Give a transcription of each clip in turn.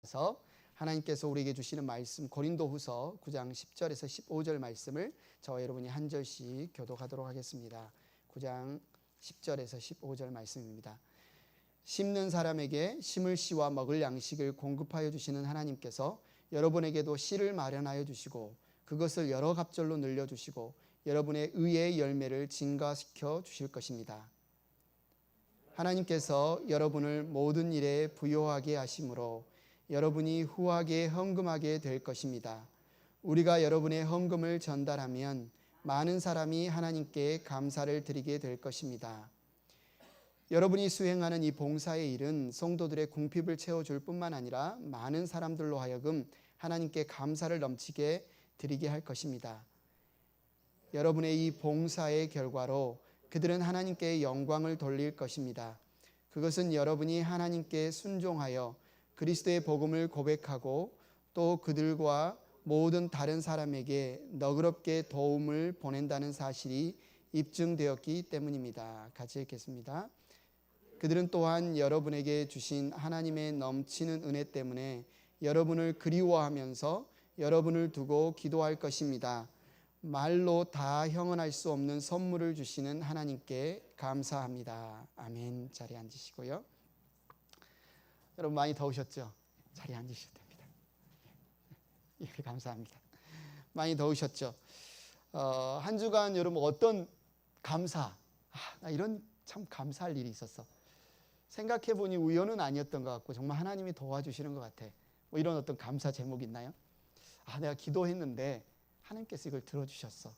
그래서 하나님께서 우리에게 주시는 말씀 고린도후서 9장 10절에서 15절 말씀을 저와 여러분이 한 절씩 교독하도록 하겠습니다. 9장 10절에서 15절 말씀입니다. 심는 사람에게 심을 씨와 먹을 양식을 공급하여 주시는 하나님께서 여러분에게도 씨를 마련하여 주시고 그것을 여러 갑절로 늘려주시고 여러분의 의의 열매를 증가시켜 주실 것입니다. 하나님께서 여러분을 모든 일에 부요하게 하심으로 여러분이 후하게 헌금하게 될 것입니다. 우리가 여러분의 헌금을 전달하면 많은 사람이 하나님께 감사를 드리게 될 것입니다. 여러분이 수행하는 이 봉사의 일은 성도들의 궁핍을 채워줄 뿐만 아니라 많은 사람들로 하여금 하나님께 감사를 넘치게 드리게 할 것입니다. 여러분의 이 봉사의 결과로 그들은 하나님께 영광을 돌릴 것입니다. 그것은 여러분이 하나님께 순종하여 그리스도의 복음을 고백하고 또 그들과 모든 다른 사람에게 너그럽게 도움을 보낸다는 사실이 입증되었기 때문입니다. 같이 읽겠습니다. 그들은 또한 여러분에게 주신 하나님의 넘치는 은혜 때문에 여러분을 그리워하면서 여러분을 두고 기도할 것입니다. 말로 다 형언할 수 없는 선물을 주시는 하나님께 감사합니다. 아멘. 자리에 앉으시고요. 여러분 많이 더우셨죠? 자리에 앉으셔도 됩니다. 예, 감사합니다. 많이 더우셨죠? 한 주간 여러분 어떤 감사, 나 이런 참 감사할 일이 있었어. 생각해보니 우연은 아니었던 것 같고 정말 하나님이 도와주시는 것 같아. 뭐 이런 어떤 감사 제목 있나요? 내가 기도했는데 하나님께서 이걸 들어주셨어.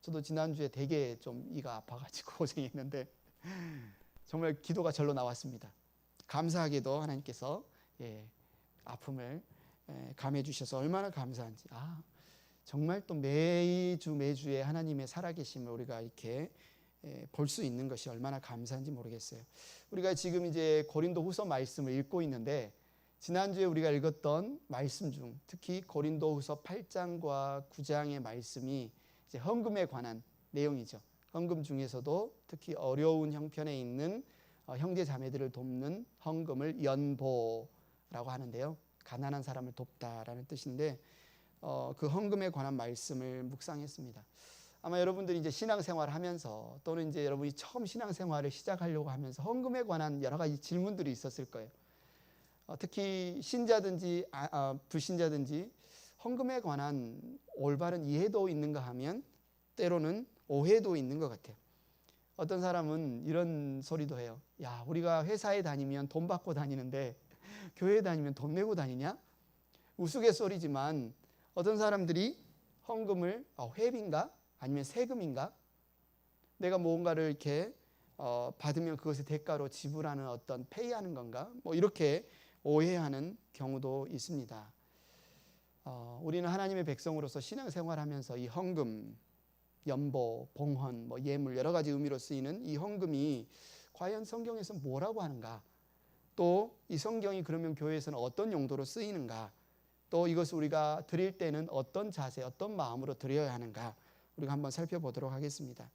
저도 지난주에 되게 좀 이가 아파가지고 고생했는데 정말 기도가 절로 나왔습니다. 감사하게도 하나님께서 아픔을 감해 주셔서 얼마나 감사한지. 정말 또 매주에 하나님의 살아계심을 우리가 이렇게 볼 수 있는 것이 얼마나 감사한지 모르겠어요. 우리가 지금 이제 고린도후서 말씀을 읽고 있는데 지난주에 우리가 읽었던 말씀 중 특히 고린도후서 8장과 9장의 말씀이 이제 헌금에 관한 내용이죠. 헌금 중에서도 특히 어려운 형편에 있는 형제 자매들을 돕는 헌금을 연보라고 하는데요. 가난한 사람을 돕다라는 뜻인데 그 헌금에 관한 말씀을 묵상했습니다. 아마 여러분들이 이제 신앙생활을 하면서 또는 이제 여러분이 처음 신앙생활을 시작하려고 하면서 헌금에 관한 여러 가지 질문들이 있었을 거예요. 특히 신자든지 불신자든지 헌금에 관한 올바른 이해도 있는가 하면 때로는 오해도 있는 것 같아요. 어떤 사람은 이런 소리도 해요. 야, 우리가 회사에 다니면 돈 받고 다니는데 교회에 다니면 돈 내고 다니냐? 우스갯소리지만 어떤 사람들이 헌금을 회비인가? 아니면 세금인가? 내가 뭔가를 이렇게 받으면 그것의 대가로 지불하는 어떤 페이하는 건가? 뭐 이렇게 오해하는 경우도 있습니다. 우리는 하나님의 백성으로서 신앙생활하면서 이 헌금, 연보, 봉헌, 뭐 예물 여러 가지 의미로 쓰이는 이 헌금이 과연 성경에서 뭐라고 하는가? 또 이 성경이 그러면 교회에서는 어떤 용도로 쓰이는가? 또 이것을 우리가 드릴 때는 어떤 자세, 어떤 마음으로 드려야 하는가? 우리가 한번 살펴보도록 하겠습니다.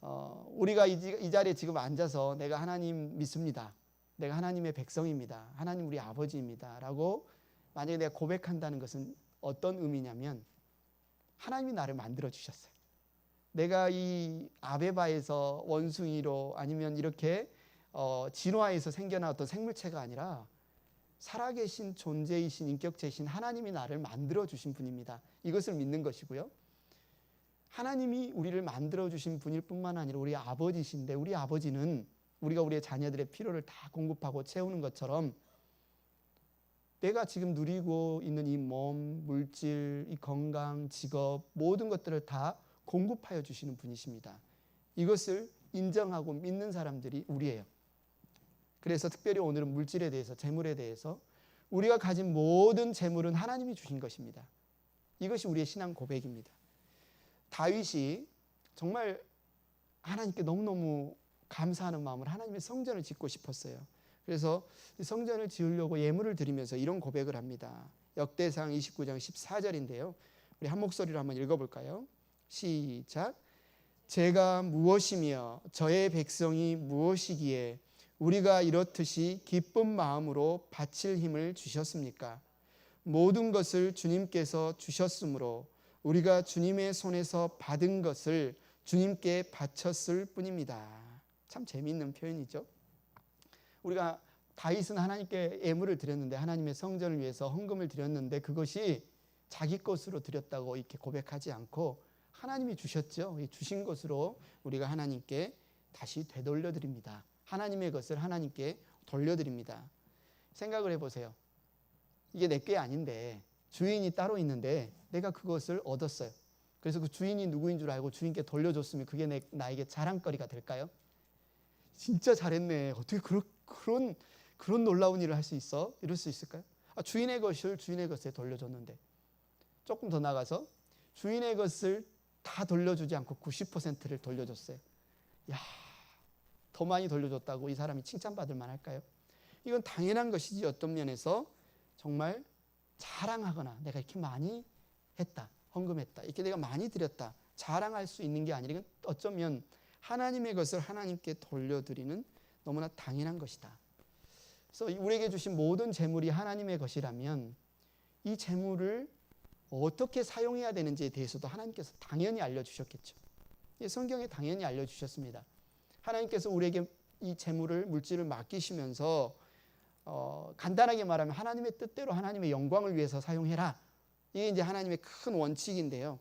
우리가 이 자리에 지금 앉아서 내가 하나님 믿습니다. 내가 하나님의 백성입니다. 하나님 우리 아버지입니다. 라고 만약에 내가 고백한다는 것은 어떤 의미냐면 하나님이 나를 만들어 주셨어요. 내가 이 아베바에서 원숭이로 아니면 이렇게 진화에서 생겨난 어떤 생물체가 아니라 살아계신 존재이신 인격체이신 하나님이 나를 만들어 주신 분입니다. 이것을 믿는 것이고요. 하나님이 우리를 만들어 주신 분일 뿐만 아니라 우리 아버지신데 우리 아버지는 우리가 우리의 자녀들의 필요를 다 공급하고 채우는 것처럼 내가 지금 누리고 있는 이 몸, 물질, 이 건강, 직업 모든 것들을 다 공급하여 주시는 분이십니다. 이것을 인정하고 믿는 사람들이 우리예요. 그래서 특별히 오늘은 물질에 대해서, 재물에 대해서 우리가 가진 모든 재물은 하나님이 주신 것입니다. 이것이 우리의 신앙 고백입니다. 다윗이 정말 하나님께 너무너무 감사하는 마음으로 하나님의 성전을 짓고 싶었어요. 그래서 성전을 지으려고 예물을 드리면서 이런 고백을 합니다. 역대상 29장 14절인데요. 우리 한 목소리로 한번 읽어볼까요? 시작. 제가 무엇이며 저의 백성이 무엇이기에 우리가 이렇듯이 기쁜 마음으로 바칠 힘을 주셨습니까? 모든 것을 주님께서 주셨으므로 우리가 주님의 손에서 받은 것을 주님께 바쳤을 뿐입니다. 참 재미있는 표현이죠. 우리가 다윗은 하나님께 예물을 드렸는데, 하나님의 성전을 위해서 헌금을 드렸는데 그것이 자기 것으로 드렸다고 이렇게 고백하지 않고 하나님이 주셨죠. 주신 것으로 우리가 하나님께 다시 되돌려 드립니다. 하나님의 것을 하나님께 돌려드립니다. 생각을 해보세요. 이게 내 게 아닌데 주인이 따로 있는데 내가 그것을 얻었어요. 그래서 그 주인이 누구인 줄 알고 주인께 돌려줬으면 그게 나에게 자랑거리가 될까요? 진짜 잘했네. 어떻게 그런 놀라운 일을 할 수 있어? 이럴 수 있을까요? 주인의 것을 주인의 것에 돌려줬는데, 조금 더 나가서 주인의 것을 다 돌려주지 않고 90%를 돌려줬어요. 야, 더 많이 돌려줬다고 이 사람이 칭찬받을 만할까요? 이건 당연한 것이지, 어떤 면에서 정말 자랑하거나 내가 이렇게 많이 했다, 헌금했다, 이렇게 내가 많이 드렸다, 자랑할 수 있는 게 아니라 어쩌면 하나님의 것을 하나님께 돌려드리는 너무나 당연한 것이다. 그래서 우리에게 주신 모든 재물이 하나님의 것이라면 이 재물을 어떻게 사용해야 되는지에 대해서도 하나님께서 당연히 알려주셨겠죠. 성경에 당연히 알려주셨습니다. 하나님께서 우리에게 이 재물을, 물질을 맡기시면서 간단하게 말하면 하나님의 뜻대로 하나님의 영광을 위해서 사용해라. 이게 이제 하나님의 큰 원칙인데요.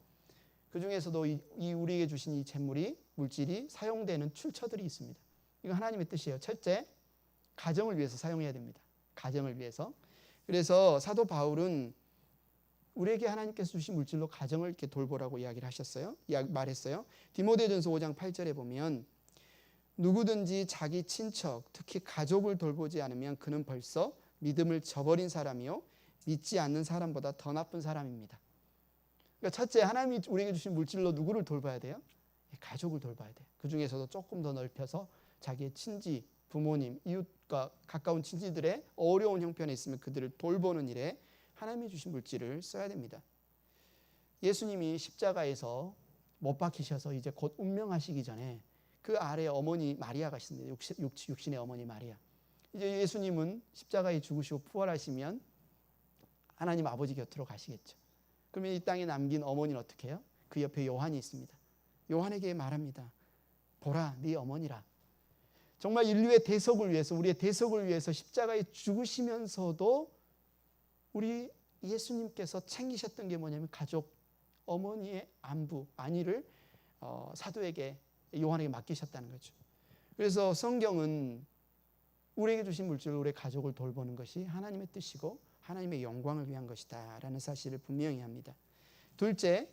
그 중에서도 우리에게 주신 이 재물이, 물질이 사용되는 출처들이 있습니다. 이거 하나님의 뜻이에요. 첫째, 가정을 위해서 사용해야 됩니다. 가정을 위해서. 그래서 사도 바울은 우리에게 하나님께서 주신 물질로 가정을 이렇게 돌보라고 이야기를 하셨어요. 말했어요. 디모데전서 5장 8절에 보면 누구든지 자기 친척, 특히 가족을 돌보지 않으면 그는 벌써 믿음을 저버린 사람이요 믿지 않는 사람보다 더 나쁜 사람입니다. 그러니까 첫째, 하나님이 우리에게 주신 물질로 누구를 돌봐야 돼요? 가족을 돌봐야 돼요. 그 중에서도 조금 더 넓혀서 자기의 친지, 부모님, 이웃과 가까운 친지들의 어려운 형편에 있으면 그들을 돌보는 일에 하나님이 주신 물질을 써야 됩니다. 예수님이 십자가에서 못 박히셔서 이제 곧 운명하시기 전에 그 아래 어머니 마리아가 있습니다. 육신의 어머니 마리아. 이제 예수님은 십자가에 죽으시고 부활하시면 하나님 아버지 곁으로 가시겠죠. 그러면 이 땅에 남긴 어머니는 어떻게 해요? 그 옆에 요한이 있습니다. 요한에게 말합니다. 보라, 네 어머니라. 정말 인류의 대속을 위해서, 우리의 대속을 위해서 십자가에 죽으시면서도 우리 예수님께서 챙기셨던 게 뭐냐면 가족, 어머니의 안부, 안위를 사도에게, 요한에게 맡기셨다는 거죠. 그래서 성경은 우리에게 주신 물질로 우리의 가족을 돌보는 것이 하나님의 뜻이고 하나님의 영광을 위한 것이다 라는 사실을 분명히 합니다. 둘째,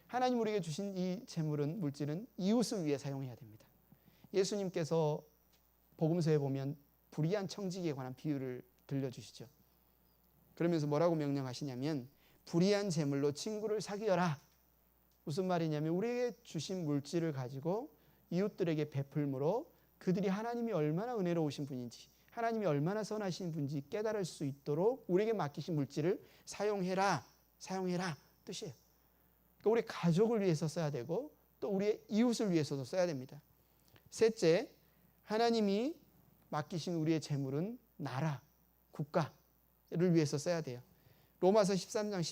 하나님 우리에게 주신 이 재물은, 물질은 이웃을 위해 사용해야 됩니다. 예수님께서 복음서에 보면 불의한 청지기에 관한 비유를 들려주시죠. 그러면서 뭐라고 명령하시냐면 불의한 재물로 친구를 사귀어라. 무슨 말이냐면 우리에게 주신 물질을 가지고 이웃들에게 베풀므로 그들이 하나님이 얼마나 은혜로우신 분인지, 하나님이 얼마나 선하신 분인지 깨달을 수 있도록 우리에게 맡기신 물질을 사용해라 뜻이에요. 그러니까 우리 가족을 위해서 써야 되고 또 우리의 이웃을 위해서도 써야 됩니다. 셋째, 하나님이 맡기신 우리의 재물은 나라, 국가를 위해서 써야 돼요. 로마서 13장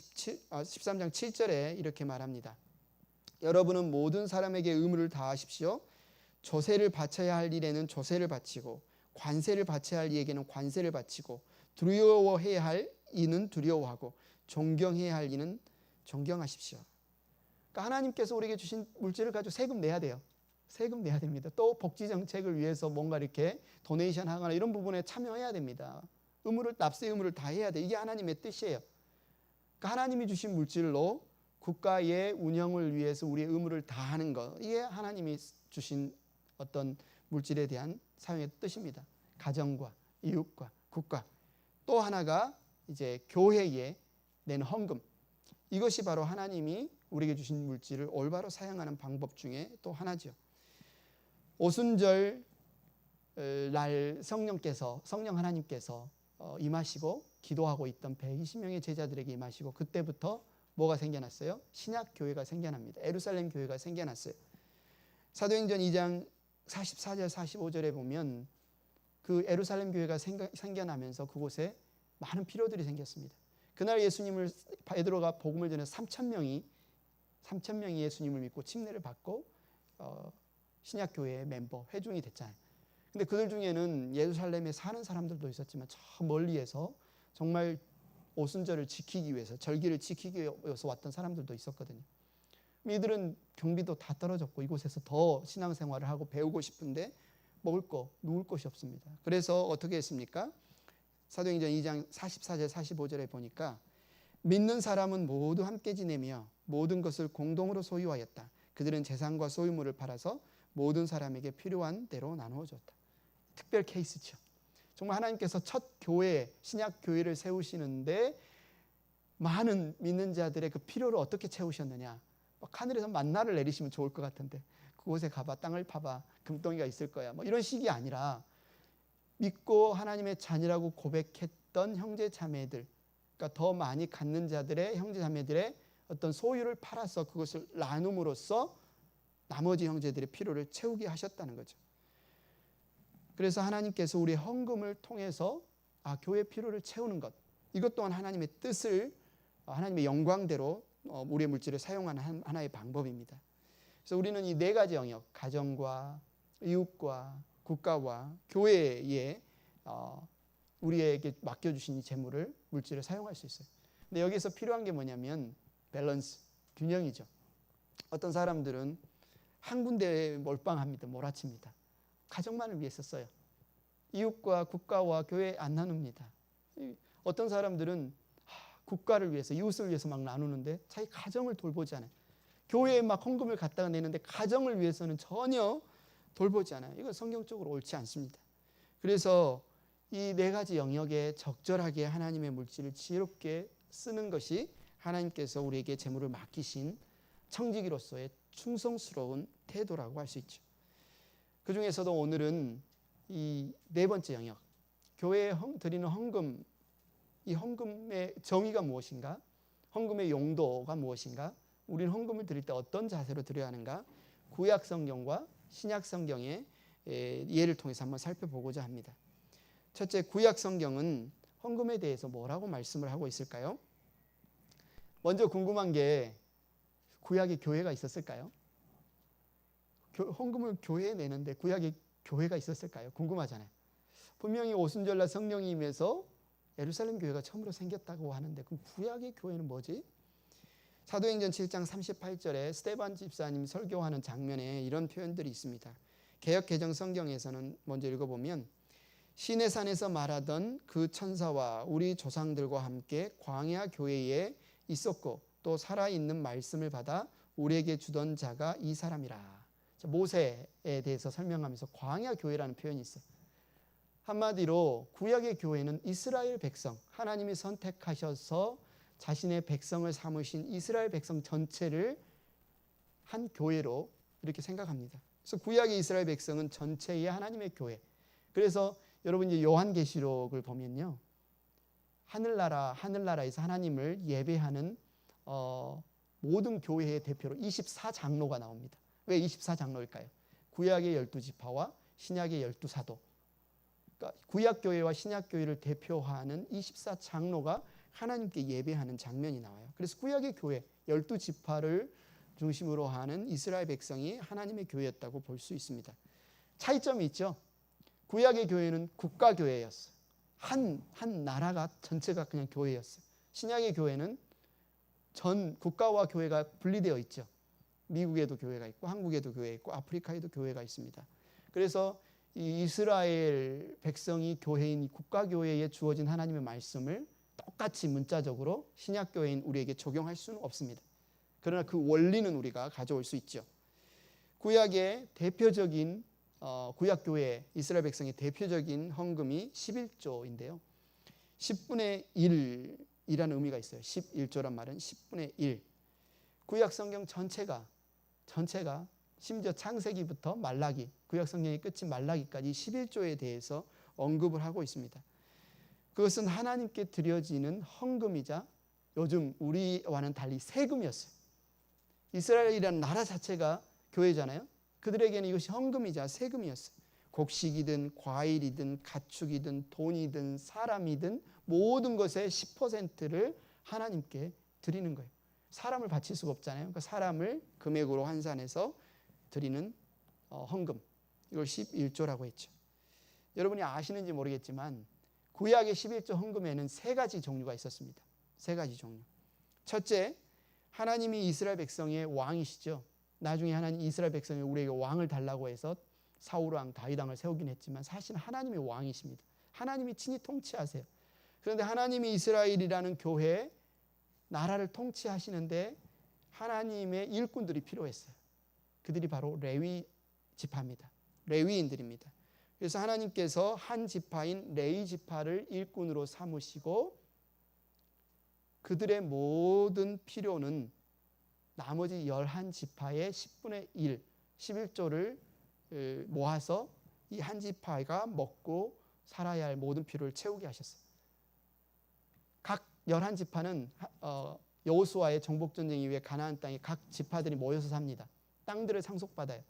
7절에 이렇게 말합니다. 여러분은 모든 사람에게 의무를 다하십시오. 조세를 바쳐야 할 일에는 조세를 바치고 관세를 바쳐야 할 이에게는 관세를 바치고 두려워해야 할 이는 두려워하고 존경해야 할 이는 존경하십시오. 그러니까 하나님께서 우리에게 주신 물질을 가지고 세금 내야 돼요. 세금 내야 됩니다. 또 복지 정책을 위해서 뭔가 이렇게 도네이션 하거나 이런 부분에 참여해야 됩니다. 납세 의무를 다 해야 돼. 이게 하나님의 뜻이에요. 그러니까 하나님이 주신 물질로 국가의 운영을 위해서 우리의 의무를 다하는 것, 이게 하나님이 주신 어떤 물질에 대한 사용의 뜻입니다. 가정과 이웃과 국가. 또 하나가 이제 교회에 내는 헌금. 이것이 바로 하나님이 우리에게 주신 물질을 올바로 사용하는 방법 중에 또 하나죠. 오순절 날 성령 하나님께서 임하시고 기도하고 있던 120명의 제자들에게 임하시고 그때부터 뭐가 생겨났어요? 신약 교회가 생겨납니다. 예루살렘 교회가 생겨났어요. 사도행전 2장 44절 45절에 보면 그 예루살렘 교회가 생겨나면서 그곳에 많은 필요들이 생겼습니다. 그날 예수님을 베드로가 복음을 전해 3,000명이 예수님을 믿고 침례를 받고 신약교회의 멤버, 회중이 됐잖아요. 근데 그들 중에는 예루살렘에 사는 사람들도 있었지만 저 멀리에서 정말 오순절을 지키기 위해서, 절기를 지키기 위해서 왔던 사람들도 있었거든요. 이들은 경비도 다 떨어졌고 이곳에서 더 신앙생활을 하고 배우고 싶은데 먹을 거, 누울 곳이 없습니다. 그래서 어떻게 했습니까? 사도행전 2장 44절 45절에 보니까 믿는 사람은 모두 함께 지내며 모든 것을 공동으로 소유하였다. 그들은 재산과 소유물을 팔아서 모든 사람에게 필요한 대로 나누어 줬다. 특별 케이스죠. 정말 하나님께서 첫 교회, 신약 교회를 세우시는데 많은 믿는 자들의 그 필요를 어떻게 채우셨느냐. 막 하늘에서 만나를 내리시면 좋을 것 같은데 그곳에 가봐, 땅을 파봐, 금덩이가 있을 거야. 뭐 이런 식이 아니라 믿고 하나님의 자녀라고 고백했던 형제 자매들, 그러니까 더 많이 갖는 자들의 형제 자매들의 어떤 소유를 팔아서 그것을 나눔으로써 나머지 형제들의 필요를 채우게 하셨다는 거죠. 그래서 하나님께서 우리의 헌금을 통해서 교회의 필요를 채우는 것, 이것 또한 하나님의 뜻을, 하나님의 영광대로 우리의 물질을 사용하는 하나의 방법입니다. 그래서 우리는 이 네 가지 영역, 가정과 이웃과 국가와 교회에 우리에게 맡겨주신 이 재물을, 물질을 사용할 수 있어요. 근데 여기서 필요한 게 뭐냐면 밸런스, 균형이죠. 어떤 사람들은 한 군데에 몰빵합니다. 몰아칩니다. 가정만을 위해서 써요. 이웃과 국가와 교회 안 나눕니다. 어떤 사람들은 국가를 위해서, 이웃을 위해서 막 나누는데 자기 가정을 돌보지 않아요. 교회에 막 헌금을 갖다가 내는데 가정을 위해서는 전혀 돌보지 않아요. 이건 성경적으로 옳지 않습니다. 그래서 이 네 가지 영역에 적절하게 하나님의 물질을 지혜롭게 쓰는 것이 하나님께서 우리에게 재물을 맡기신 청지기로서의 충성스러운 태도라고 할 수 있죠. 그 중에서도 오늘은 이 네 번째 영역, 교회에 드리는 헌금, 이 헌금의 정의가 무엇인가? 헌금의 용도가 무엇인가? 우리는 헌금을 드릴 때 어떤 자세로 드려야 하는가? 구약 성경과 신약 성경의 예를 통해서 한번 살펴보고자 합니다. 첫째, 구약 성경은 헌금에 대해서 뭐라고 말씀을 하고 있을까요? 먼저 궁금한 게 구약에 교회가 있었을까요? 헌금을 교회에 내는데 구약에 교회가 있었을까요? 궁금하잖아요. 분명히 오순절날 성령이 임해서 예루살렘 교회가 처음으로 생겼다고 하는데 그럼 구약의 교회는 뭐지? 사도행전 7장 38절에 스데반 집사님 설교하는 장면에 이런 표현들이 있습니다. 개역 개정 성경에서는 먼저 읽어보면 시내산에서 말하던 그 천사와 우리 조상들과 함께 광야 교회에 있었고 또 살아있는 말씀을 받아 우리에게 주던 자가 이 사람이라. 모세에 대해서 설명하면서 광야 교회라는 표현이 있어요. 한마디로 구약의 교회는 이스라엘 백성, 하나님이 선택하셔서 자신의 백성을 삼으신 이스라엘 백성 전체를 한 교회로 이렇게 생각합니다. 그래서 구약의 이스라엘 백성은 전체의 하나님의 교회. 그래서 여러분 이제 요한계시록을 보면요, 하늘나라에서 하나님을 예배하는 모든 교회의 대표로 24장로가 나옵니다. 왜 24장로일까요? 구약의 12지파와 신약의 12사도. 그러니까 구약교회와 신약교회를 대표하는 24장로가 하나님께 예배하는 장면이 나와요. 그래서 구약의 교회 12지파를 중심으로 하는 이스라엘 백성이 하나님의 교회였다고 볼 수 있습니다. 차이점이 있죠. 구약의 교회는 국가교회였어요. 한 나라가 전체가 그냥 교회였어요. 신약의 교회는 전 국가와 교회가 분리되어 있죠. 미국에도 교회가 있고 한국에도 교회 있고 아프리카에도 교회가 있습니다. 그래서 이 이스라엘 백성이 교회인 국가교회에 주어진 하나님의 말씀을 똑같이 문자적으로 신약교회인 우리에게 적용할 수는 없습니다. 그러나 그 원리는 우리가 가져올 수 있죠. 구약의 대표적인 구약교회 이스라엘 백성의 대표적인 헌금이 11조인데요. 10분의 1이라는 의미가 있어요. 11조란 말은 10분의 1. 구약 성경 전체가 심지어 창세기부터 말라기, 구약 성경의 끝인 말라기까지 11조에 대해서 언급을 하고 있습니다. 그것은 하나님께 드려지는 헌금이자 요즘 우리와는 달리 세금이었어요. 이스라엘이라는 나라 자체가 교회잖아요. 그들에게는 이것이 헌금이자 세금이었어요. 곡식이든 과일이든 가축이든 돈이든 사람이든 모든 것의 10%를 하나님께 드리는 거예요. 사람을 바칠 수가 없잖아요. 그러니까 사람을 금액으로 환산해서 드리는 헌금, 이걸 11조라고 했죠. 여러분이 아시는지 모르겠지만 구약의 11조 헌금에는 세 가지 종류가 있었습니다. 세 가지 종류. 첫째, 하나님이 이스라엘 백성의 왕이시죠. 나중에 하나님 이스라엘 백성이 우리에게 왕을 달라고 해서 사울 왕, 다윗 왕을 세우긴 했지만 사실 하나님이 왕이십니다. 하나님이 친히 통치하세요. 그런데 하나님이 이스라엘이라는 교회, 나라를 통치하시는데 하나님의 일꾼들이 필요했어요. 그들이 바로 레위 지파입니다. 레위인들입니다. 그래서 하나님께서 한 지파인 레위 지파를 일꾼으로 삼으시고 그들의 모든 필요는 나머지 11지파의 10분의 1, 11조를 모아서 이 한 지파가 먹고 살아야 할 모든 필요를 채우게 하셨어요. 각 11지파는 여호수아의 정복전쟁 이후에 가나안 땅에 각 지파들이 모여서 삽니다. 땅들을 상속받아요.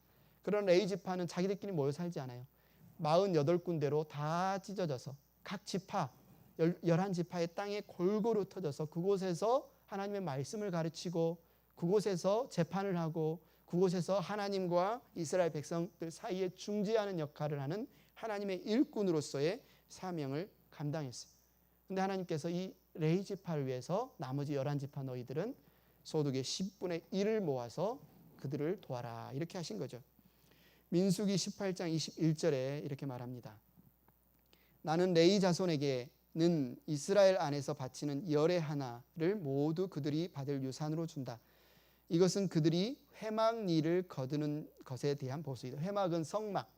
그런 레위 지파는 자기들끼리 모여 살지 않아요. 48군데로 다 찢어져서 각 지파, 11지파의 땅에 골고루 터져서 그곳에서 하나님의 말씀을 가르치고 그곳에서 재판을 하고 그곳에서 하나님과 이스라엘 백성들 사이에 중재하는 역할을 하는 하나님의 일꾼으로서의 사명을 감당했어요. 그런데 하나님께서 이 레위 지파를 위해서 나머지 11지파 너희들은 소득의 10분의 1을 모아서 그들을 도와라, 이렇게 하신 거죠. 민수기 18장 21절에 이렇게 말합니다. 나는 레위 자손에게는 이스라엘 안에서 바치는 열의 하나를 모두 그들이 받을 유산으로 준다. 이것은 그들이 회막리를 거두는 것에 대한 보수이다. 회막은 성막,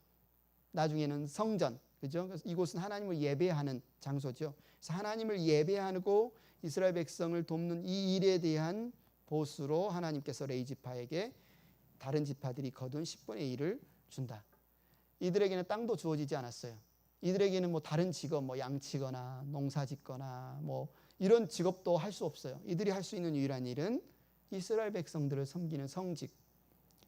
나중에는 성전, 그죠? 그래서 이곳은 하나님을 예배하는 장소죠. 그래서 하나님을 예배하고 이스라엘 백성을 돕는 이 일에 대한 보수로 하나님께서 레위 지파에게 다른 지파들이 거둔 10분의 1을 준다. 이들에게는 땅도 주어지지 않았어요. 이들에게는 뭐 다른 직업, 뭐 양치거나 농사짓거나 뭐 이런 직업도 할 수 없어요. 이들이 할 수 있는 유일한 일은 이스라엘 백성들을 섬기는 성직,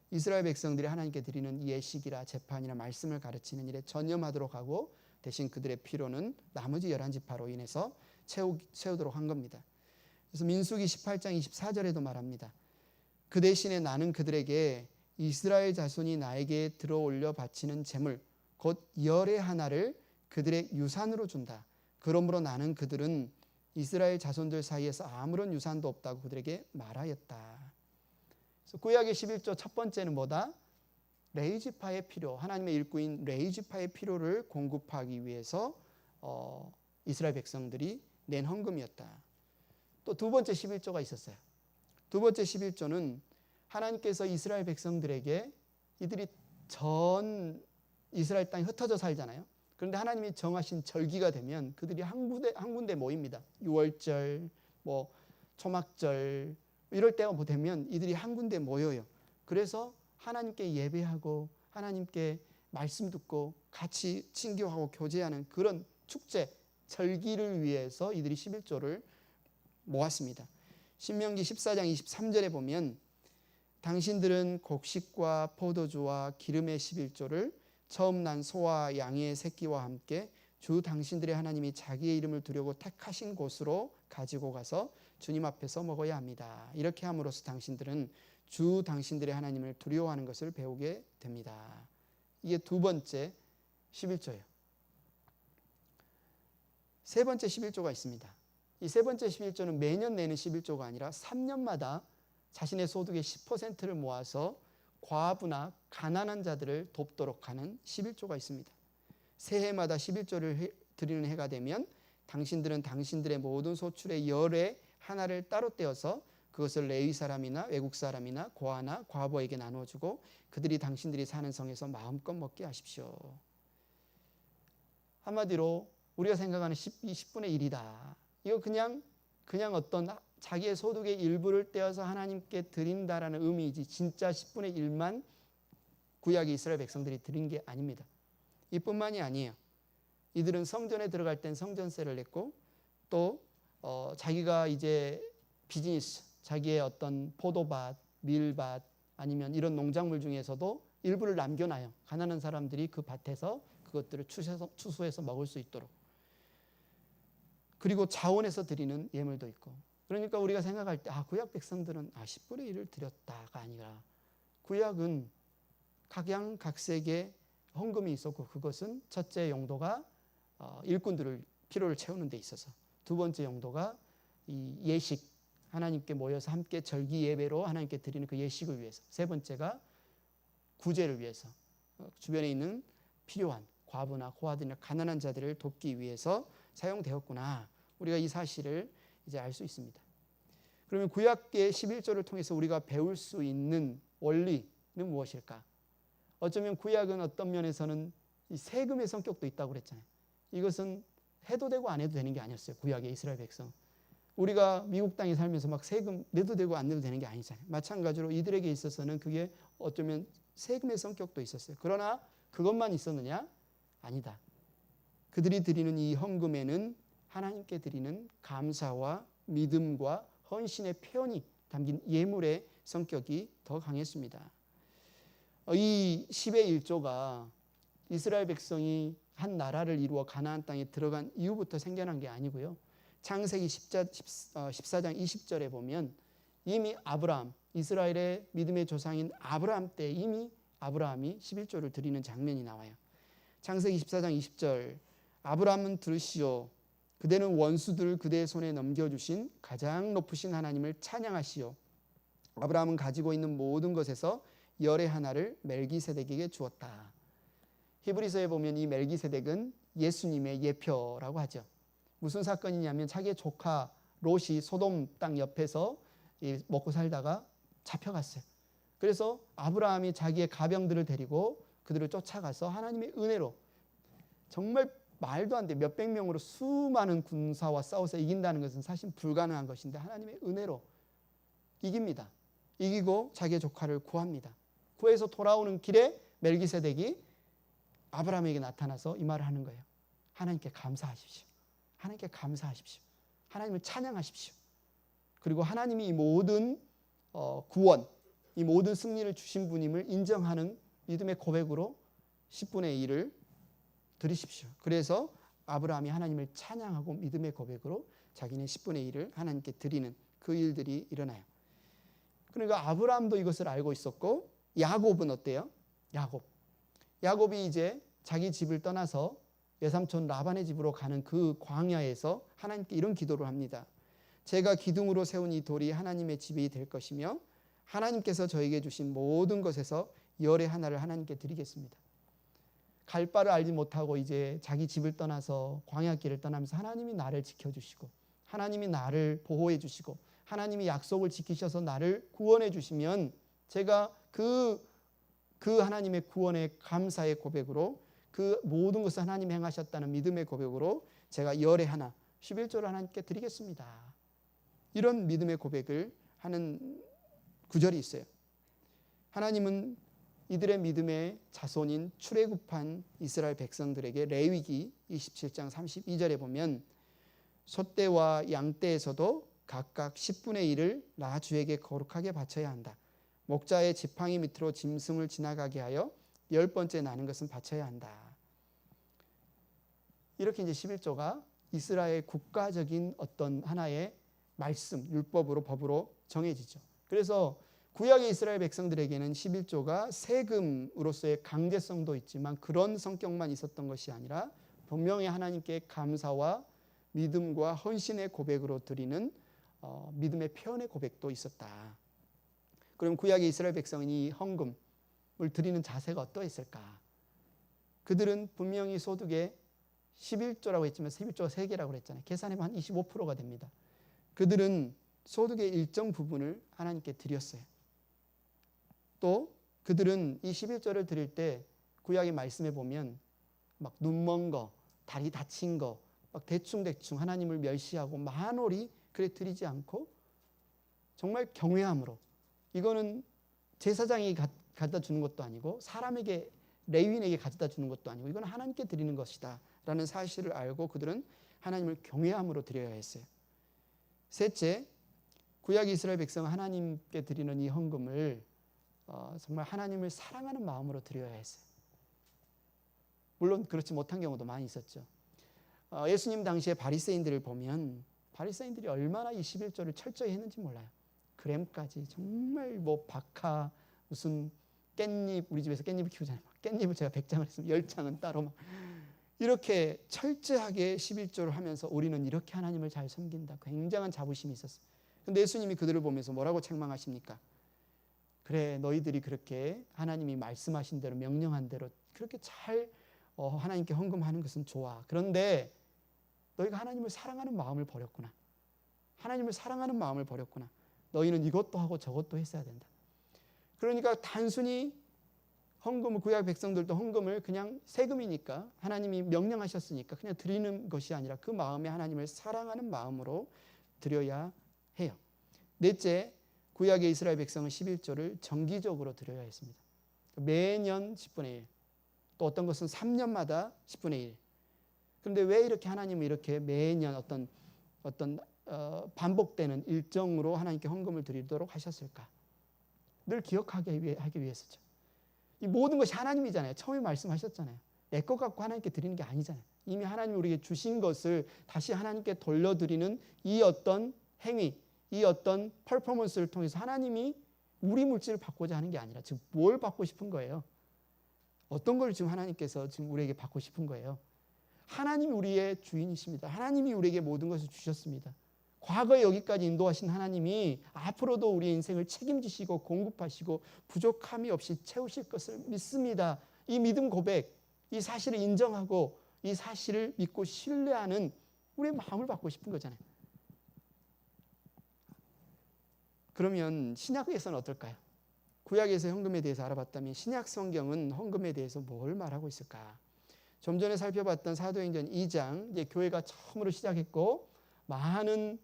이스라엘 백성들이 하나님께 드리는 예식이라 재판이나 말씀을 가르치는 일에 전념하도록 하고 대신 그들의 필요는 나머지 11지파로 인해서 채우도록 한 겁니다. 그래서 민수기 18장 24절에도 말합니다. 그 대신에 나는 그들에게 이스라엘 자손이 나에게 들어올려 바치는 제물 곧 열의 하나를 그들의 유산으로 준다. 그러므로 나는 그들은 이스라엘 자손들 사이에서 아무런 유산도 없다고 그들에게 말하였다. 그래서 구약의 11조 첫 번째는 뭐다? 레위 지파의 필요, 하나님의 일꾼인 레위 지파의 필요를 공급하기 위해서 이스라엘 백성들이 낸 헌금이었다. 또 두 번째 11조가 있었어요. 두 번째 11조는 하나님께서 이스라엘 백성들에게 이들이 전 이스라엘 땅에 흩어져 살잖아요. 그런데 하나님이 정하신 절기가 되면 그들이 한 군데 모입니다. 유월절, 뭐 초막절 이럴 때가 되면 이들이 한 군데 모여요. 그래서 하나님께 예배하고 하나님께 말씀 듣고 같이 친교하고 교제하는 그런 축제, 절기를 위해서 이들이 11조를 모았습니다. 신명기 14장 23절에 보면 당신들은 곡식과 포도주와 기름의 11조를 처음 난 소와 양의 새끼와 함께 주 당신들의 하나님이 자기의 이름을 두려고 택하신 곳으로 가지고 가서 주님 앞에서 먹어야 합니다. 이렇게 함으로써 당신들은 주 당신들의 하나님을 두려워하는 것을 배우게 됩니다. 이게 두 번째 11조예요. 세 번째 11조가 있습니다. 이 세 번째 11조는 매년 내는 11조가 아니라 3년마다 자신의 소득의 10%를 모아서 과부나 가난한 자들을 돕도록 하는 11조가 있습니다. 새해마다 11조를 드리는 해가 되면 당신들은 당신들의 모든 소출의 열의 하나를 따로 떼어서 그것을 레위 사람이나 외국 사람이나 고아나 과부에게 나눠주고 그들이 당신들이 사는 성에서 마음껏 먹게 하십시오. 한마디로 우리가 생각하는 10분의 1이다. 이거 그냥 어떤 자기의 소득의 일부를 떼어서 하나님께 드린다라는 의미이지 진짜 10분의 1만 구약의 이스라엘 백성들이 드린 게 아닙니다. 이뿐만이 아니에요. 이들은 성전에 들어갈 땐 성전세를 냈고 또 자기가 이제 비즈니스, 자기의 어떤 포도밭, 밀밭 아니면 이런 농작물 중에서도 일부를 남겨놔요. 가난한 사람들이 그 밭에서 그것들을 추수해서 먹을 수 있도록. 그리고 자원해서 드리는 예물도 있고. 그러니까 우리가 생각할 때 구약 백성들은 10분의 1을 드렸다가 아니라 구약은 각양각색의 헌금이 있었고, 그것은 첫째 용도가 일꾼들을 필요를 채우는 데 있어서, 두 번째 용도가 이 예식, 하나님께 모여서 함께 절기 예배로 하나님께 드리는 그 예식을 위해서, 세 번째가 구제를 위해서, 주변에 있는 필요한 과부나 고아들이나 가난한 자들을 돕기 위해서 사용되었구나. 우리가 이 사실을 이제 알 수 있습니다. 그러면 구약의 11조를 통해서 우리가 배울 수 있는 원리는 무엇일까? 어쩌면 구약은 어떤 면에서는 이 세금의 성격도 있다고 그랬잖아요. 이것은 해도 되고 안 해도 되는 게 아니었어요. 구약의 이스라엘 백성. 우리가 미국 땅에 살면서 막 세금 내도 되고 안 내도 되는 게 아니잖아요. 마찬가지로 이들에게 있어서는 그게 어쩌면 세금의 성격도 있었어요. 그러나 그것만 있었느냐? 아니다. 그들이 드리는 이 헌금에는 하나님께 드리는 감사와 믿음과 헌신의 표현이 담긴 예물의 성격이 더 강했습니다. 이 10의 1조가 이스라엘 백성이 한 나라를 이루어 가나안 땅에 들어간 이후부터 생겨난 게 아니고요. 창세기 14장 20절에 보면 이미 아브라함, 이스라엘의 믿음의 조상인 아브라함 때 이미 아브라함이 11조를 드리는 장면이 나와요. 창세기 14장 20절, 아브라함은 들으시오. 그대는 원수들을 그대의 손에 넘겨주신 가장 높으신 하나님을 찬양하시오. 아브라함은 가지고 있는 모든 것에서 열의 하나를 멜기세덱에게 주었다. 히브리서에 보면 이 멜기세덱은 예수님의 예표라고 하죠. 무슨 사건이냐면 자기의 조카 롯이 소돔 땅 옆에서 먹고 살다가 잡혀갔어요. 그래서 아브라함이 자기의 가병들을 데리고 그들을 쫓아가서 하나님의 은혜로, 정말 말도 안 돼 몇백 명으로 수많은 군사와 싸워서 이긴다는 것은 사실 불가능한 것인데 하나님의 은혜로 이깁니다. 이기고 자기의 조카를 구합니다. 구해서 돌아오는 길에 멜기세덱이 아브라함에게 나타나서 이 말을 하는 거예요. 하나님께 감사하십시오. 하나님께 감사하십시오. 하나님을 찬양하십시오. 그리고 하나님이 이 모든 구원, 이 모든 승리를 주신 분임을 인정하는 믿음의 고백으로 10분의 1을 드리십시오. 그래서 아브라함이 하나님을 찬양하고 믿음의 고백으로 자기는 10분의 1을 하나님께 드리는 그 일들이 일어나요. 그러니까 아브라함도 이것을 알고 있었고, 야곱은 어때요? 야곱이 이제 자기 집을 떠나서 외삼촌 라반의 집으로 가는 그 광야에서 하나님께 이런 기도를 합니다. 제가 기둥으로 세운 이 돌이 하나님의 집이 될 것이며 하나님께서 저에게 주신 모든 것에서 열의 하나를 하나님께 드리겠습니다. 갈 바를 알지 못하고 이제 자기 집을 떠나서 광야길을 떠나면서 하나님이 나를 지켜주시고 하나님이 나를 보호해 주시고 하나님이 약속을 지키셔서 나를 구원해 주시면 제가 그 하나님의 구원의 감사의 고백으로 그 모든 것을 하나님이 행하셨다는 믿음의 고백으로 제가 열의 하나 11조를 하나님께 드리겠습니다. 이런 믿음의 고백을 하는 구절이 있어요. 하나님은 이들의 믿음의 자손인 출애굽한 이스라엘 백성들에게 레위기 27장 32절에 보면 소떼와 양떼에서도 각각 10분의 1을 나 주에게 거룩하게 바쳐야 한다. 목자의 지팡이 밑으로 짐승을 지나가게 하여 10번째 나는 것은 바쳐야 한다. 이렇게 이제 11조가 이스라엘 국가적인 어떤 하나의 말씀, 율법으로 법으로 정해지죠. 그래서 구약의 이스라엘 백성들에게는 11조가 세금으로서의 강제성도 있지만 그런 성격만 있었던 것이 아니라 분명히 하나님께 감사와 믿음과 헌신의 고백으로 드리는 믿음의 표현의 고백도 있었다. 그럼 구약의 이스라엘 백성은 이 헌금을 드리는 자세가 어떠했을까? 그들은 분명히 소득의 11조라고 했지만 11조가 3개라고 그랬잖아요. 계산해보면 한 25%가 됩니다. 그들은 소득의 일정 부분을 하나님께 드렸어요. 또 그들은 이 11조를 드릴 때 구약의 말씀에 보면 막 눈먼 거, 다리 다친 거, 막 대충대충 하나님을 멸시하고 만홀히 그래 드리지 않고 정말 경외함으로, 이거는 제사장이 갖다 주는 것도 아니고 사람에게, 레위인에게 가져다 주는 것도 아니고 이건 하나님께 드리는 것이다 라는 사실을 알고 그들은 하나님을 경외함으로 드려야 했어요. 셋째, 구약 이스라엘 백성은 하나님께 드리는 이 헌금을 정말 하나님을 사랑하는 마음으로 드려야 했어요. 물론 그렇지 못한 경우도 많이 있었죠. 예수님 당시에 바리새인들을 보면 바리새인들이 얼마나 이 11조를 철저히 했는지 몰라요. 그램까지 정말 뭐 박하 무슨 깻잎, 우리 집에서 깻잎을 키우잖아요. 깻잎을 제가 100장을 했으면 10장은 따로 막 이렇게 철저하게 11조를 하면서 우리는 이렇게 하나님을 잘 섬긴다. 굉장한 자부심이 있었어요. 근데 예수님이 그들을 보면서 뭐라고 책망하십니까? 그래, 너희들이 그렇게 하나님이 말씀하신 대로 명령한 대로 그렇게 잘 하나님께 헌금하는 것은 좋아. 그런데 너희가 하나님을 사랑하는 마음을 버렸구나. 하나님을 사랑하는 마음을 버렸구나. 너희는 이것도 하고 저것도 했어야 된다. 그러니까 단순히 헌금을, 구약 백성들도 헌금을 그냥 세금이니까 하나님이 명령하셨으니까 그냥 드리는 것이 아니라 그 마음에 하나님을 사랑하는 마음으로 드려야 해요. 넷째, 구약의 이스라엘 백성은 11조를 정기적으로 드려야 했습니다. 매년 10분의 1, 또 어떤 것은 3년마다 10분의 1. 그런데 왜 이렇게 하나님은 이렇게 매년 어떤 반복되는 일정으로 하나님께 헌금을 드리도록 하셨을까? 늘 기억하기 하기 위해서죠. 이 모든 것이 하나님이잖아요. 처음에 말씀하셨잖아요. 내 것 갖고 하나님께 드리는 게 아니잖아요. 이미 하나님이 우리에게 주신 것을 다시 하나님께 돌려드리는 이 어떤 행위, 이 어떤 퍼포먼스를 통해서 하나님이 우리 물질을 받고자 하는 게 아니라 지금 뭘 받고 싶은 거예요? 어떤 걸 지금 하나님께서 지금 우리에게 받고 싶은 거예요? 하나님이 우리의 주인이십니다. 하나님이 우리에게 모든 것을 주셨습니다. 과거에 여기까지 인도하신 하나님이 앞으로도 우리의 인생을 책임지시고 공급하시고 부족함이 없이 채우실 것을 믿습니다. 이 믿음 고백, 이 사실을 인정하고 이 사실을 믿고 신뢰하는 우리의 마음을 받고 싶은 거잖아요. 그러면 신약에서는 어떨까요? 구약에서 헌금에 대해서 알아봤다면 신약 성경은 헌금에 대해서 뭘 말하고 있을까? 좀 전에 살펴봤던 사도행전 2장, 이제 교회가 처음으로 시작했고 많은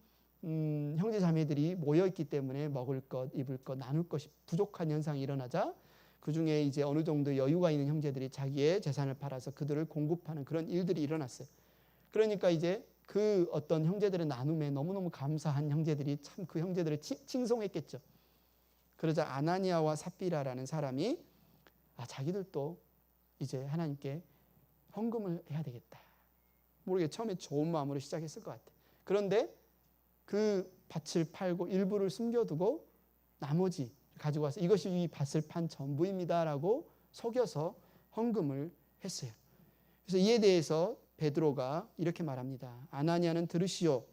형제 자매들이 모여 있기 때문에 먹을 것, 입을 것, 나눌 것이 부족한 현상이 일어나자 그 중에 이제 어느 정도 여유가 있는 형제들이 자기의 재산을 팔아서 그들을 공급하는 그런 일들이 일어났어요. 그러니까 이제 그 어떤 형제들의 나눔에 너무너무 감사한 형제들이 참 그 형제들을 칭송했겠죠. 그러자 아나니아와 삽비라라는 사람이 자기들도 이제 하나님께 헌금을 해야 되겠다. 모르게 처음에 좋은 마음으로 시작했을 것 같아요. 그런데 그 밭을 팔고 일부를 숨겨두고 나머지 가지고 와서 이것이 이 밭을 판 전부입니다라고 속여서 헌금을 했어요. 그래서 이에 대해서 베드로가 이렇게 말합니다. 아나니아는 들으시오.